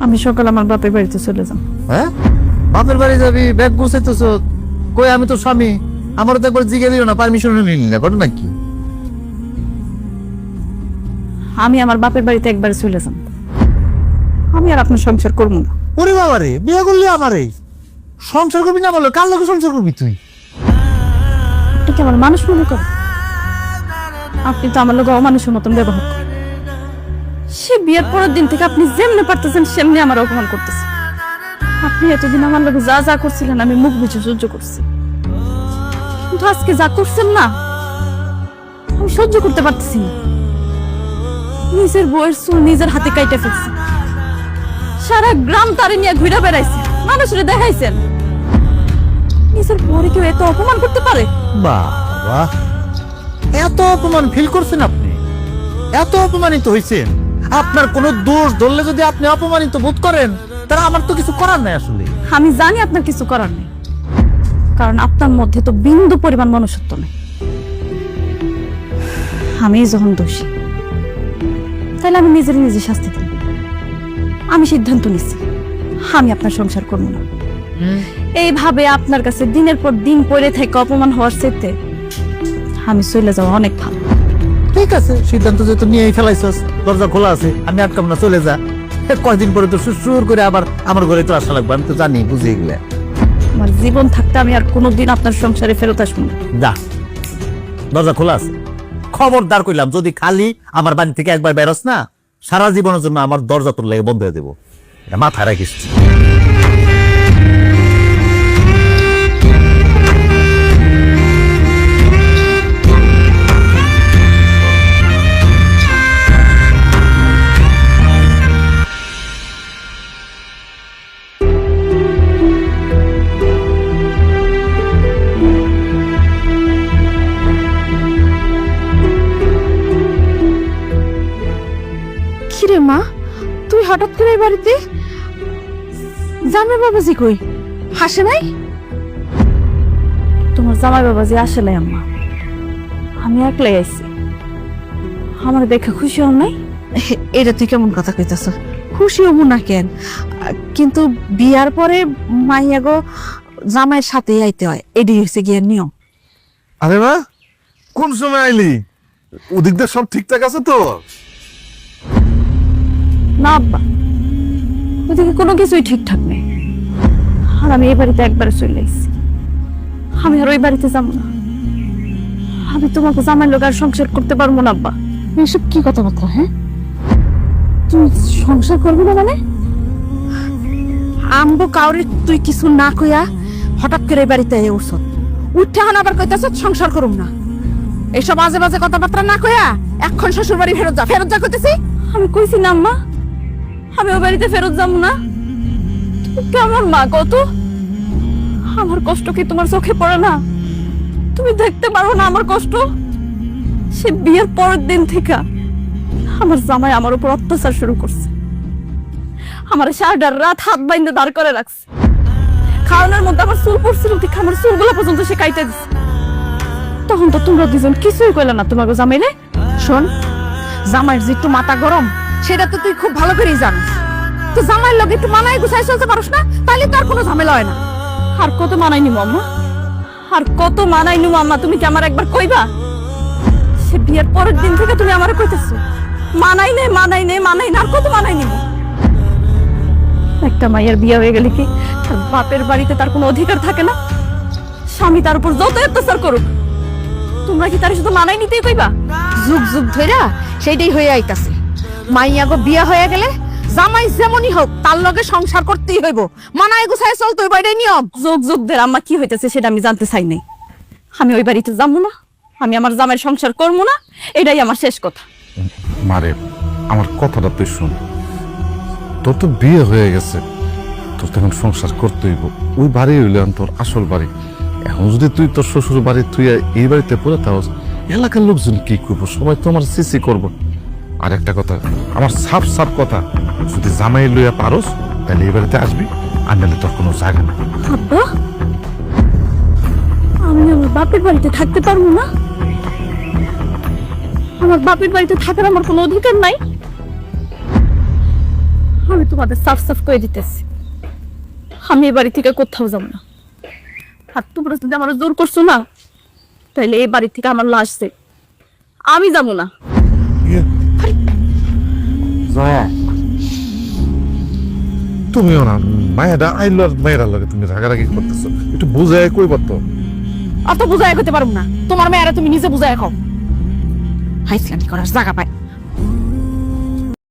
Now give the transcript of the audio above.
আমি সকাল আমার বাপের বাড়িতে চলে যাব। হ্যাঁ, বাপের বাড়ি যাবি? ব্যাগ গুছাইতেছ কই? আমি তো স্বামী, আমারও তো একবার জিজ্ঞেস দিও না, পারমিশন নিলি না, ঘটনা কি? আমি আমার বাপের বাড়িতে একবার চলে যাব। আমি আর আপনার সংসার করবো না। ওরে বাবা রে, বিয়ে করলি আমারে, সংসার করবি না বলো? কার লোকে সংসার করবি তুই? আপনি কি আমার মানুষ মনে করেন? আপনি তো আমার লোক অমানুষের মতন ব্যবহার করেন। সে বিয়ের পরের দিন থেকে আপনি যেমনি পারতেছেন সেমনি আমার অপমান করতেছেন। আপনি এতদিন আমার লোক যা যা করছিলেন আমি মুখ বুঝে সহ্য করছি, কিন্তু আজকে যা করছেন না আমি সহ্য করতে পারতেছি না। নিজের বউয়ের চুল নিজের হাতে কাইটে ফেলছে, সারা গ্রাম তারে নিয়ে ঘুরে বেড়াইছে, মানুষের দেখাইছেন। নিজের বউরে কেউ এত অপমান করতে পারে? বাবা, এত অপমান ফিল করছেন আপনি? এত অপমানিত হয়েছেন? আপনার কোনো দোষ ধরলে যদি আপনি অপমানিত বোধ করেন, তাহলে আমার তো কিছু করার নাই আসলে। আমি জানি আপনার কিছু করার নেই, কারণ আপনার মধ্যে তো বিন্দু পরিমাণ মনুষ্যত্ব নেই। আমি যখন দোষী, তাহলে আমি নিজের নিজে শাস্তি দিই। আমি সিদ্ধান্ত নিচ্ছি আমি আপনার সংসার করবো না। এইভাবে আপনার কাছে দিনের পর দিন পড়ে থেকে অপমান হওয়ার চাইতে আমি চলে যাওয়া অনেক ভালো। ঠিক আছে, সিদ্ধান্ত যেহেতু নিয়েই ফেলাইছস, দরজা খোলা আছে, আমি আটকাম না, চলে যা। কয়দিন পরে তো সুর করে আবার আমার ঘরে তো আসা লাগবে, আমি তো জানি, বুঝিয়ে গেলে। আমার জীবন থাকতে আমি আর কোনোদিন আপনার সংসারে ফেরত আসবো না। যা, দরজা খোলা আছে। খবরদার কইলাম, যদি খালি আমার বাড়ি থেকে একবার বেরোস না, সারা জীবনের জন্য আমার দরজা তোর লেগে বন্ধ হয়ে দেবো, এটা মাথায় রাখিস। কিরে মা, তুই হঠাৎ করে এই বাড়িতে? জামাই বাবাজি কই? হাসে নাই? তোমার জামাই বাবাজি আসে নাই আম্মা, আমি একলাই আইছি। আমার দেখে খুশি হন নাই? এটা তুই কেমন কথা কইতাছ? খুশি হবো না কেন, কিন্তু বিয়ার পরে মাইয়াগো জামাইয়ের সাথে আইতে হয়, এটাই হচ্ছে গিয়ে নিয়ম। আরে মা, কোন সময় আইলি? ওদিক দিয়ে সব ঠিকঠাক আছে তো? না আব্বা, ওদিকে কোনো কিছুই ঠিকঠাক নেই। আর আমি এই বাড়িতে একবারে চলে এসেছি, আমি আর ওই বাড়িতে যাবো না। আমি তোমাকে জামাই লোক আর সংসার করতে পারবো না আব্বা। এসব কি কথাবার্তা? হ্যাঁ, তুমি সংসার করবে না মানে? আমগো কাউরে তুই কিছু না কইয়া হঠাৎ করে এই বাড়িতে উঠছ, উঠে হন আবার কইতাছ সংসার করুম না। এসব বাজে বাজে কথাবার্তা না কইয়া এখন শ্বশুর বাড়ি ফেরত যা, ফেরত যা কইতেছি। আমি কইছি না আম্মা, আমি ওই বাড়িতে ফেরত যাবো না। তুমি কেমন মা কত? আমার কষ্ট কি তোমার চোখে পড়ে না? তুমি দেখতে পারো না আমার কষ্ট? সে বিয়ের পরের দিন থেকে আমার জামাই আমার উপর অত্যাচার শুরু করছে। আমার সারাটা রাত হাত বাইন্ধে দাঁড় করে রাখছে। খাওয়ানোর মধ্যে আমার চুল পড়ছিল, ঠিক আমার চুলগুলো পর্যন্ত সে কাইটে দিচ্ছে। তখন তো তোমরা দুজন কিছুই কইলে না তোমাকে জামাইলে। শোন, জামাইয়ের যে একটু মাথা গরম সেটা তো তুই খুব ভালো করেই জানিস। তো জামাইয়ের লগে একটু মানায় গুছাই চলতে পারস না, তাহলে তো আর কোনো ঝামেলা হয় না। আর কত মানাই নিব আম্মা, আর কত মানাই নিব আম্মা? তুমি কি আমার একবার কইবা? সে বিয়ের পরের দিন থেকে তুমি আমারে কইতেছো মানাই নে মানাই নে মানাই না, আর কত মানাই নিব? একটা মায়ের বিয়ে হয়ে গেলে কি তার বাপের বাড়িতে তার কোনো অধিকার থাকে না? স্বামী তার উপর যত অত্যাচার করুক, তোমরা কি তার শুধু মানাই নিতেই কইবা? যুগ যুগ ধইরা সেইটাই হয়ে আইতাছে। মাইয়াগো বিয়া হয়ে গেলে জামাই যেমনই হোক তার লগে সংসার করতেই হইব, মানায় গুছায় চলতে হইব, এটাই নিয়ম। যোগ যোগদের আম্মা কি হইতেছে সেটা আমি জানতে চাই নাই। আমি ওই বাড়িতে যাবো না, আমি আমার জামাইয়ের সংসার করবো না, এটাই আমার শেষ কথা। মারে, আমার কথাটা তুই শুন। তোর তো বিয়ে হয়ে গেছে, তোর তো এখন সংসার করতে হইব। ওই বাড়ি হইলে তোর আসল বাড়ি। এখন যদি তুই তোর শ্বশুর বাড়ি তুই এই বাড়িতে পড়ে থাকো, এলাকার লোকজন কি করবো? সবাই তো আমার সিসি করবো। আর একটা কথা, আমার সাফ সাফ কথা, যদি জামাই লইয়া পারস তাহলে এই বাড়িতে আসবি, আর নাহলে তোর কোনো জায়গা না। আব্বা, আমি আমার বাপের বাড়িতে থাকতে পারবো না? আমার বাপের বাড়িতে থাকার আমার কোনো অধিকার নাই? আমি তোমাদের সাফ সাফ করে দিতেছি, আমি এই বাড়ি থেকে কোথাও যাব না। আর তোমরা যদি আমার জোর করছো না, তাহলে এই বাড়ি থেকে আমার লাশ চাই, আমি যাব না। জয়া, তুমিও না মায়েরা আইলো আর মায়েরা লাগে তুমি রাগারাগি করতেছো, একটু বুঝায় কইবার তো। অত বুঝাই করতে পারবো না, তোমার মেয়েরা তুমি নিজে বুঝাই খাও। হাইসলামি করার জায়গা পায়।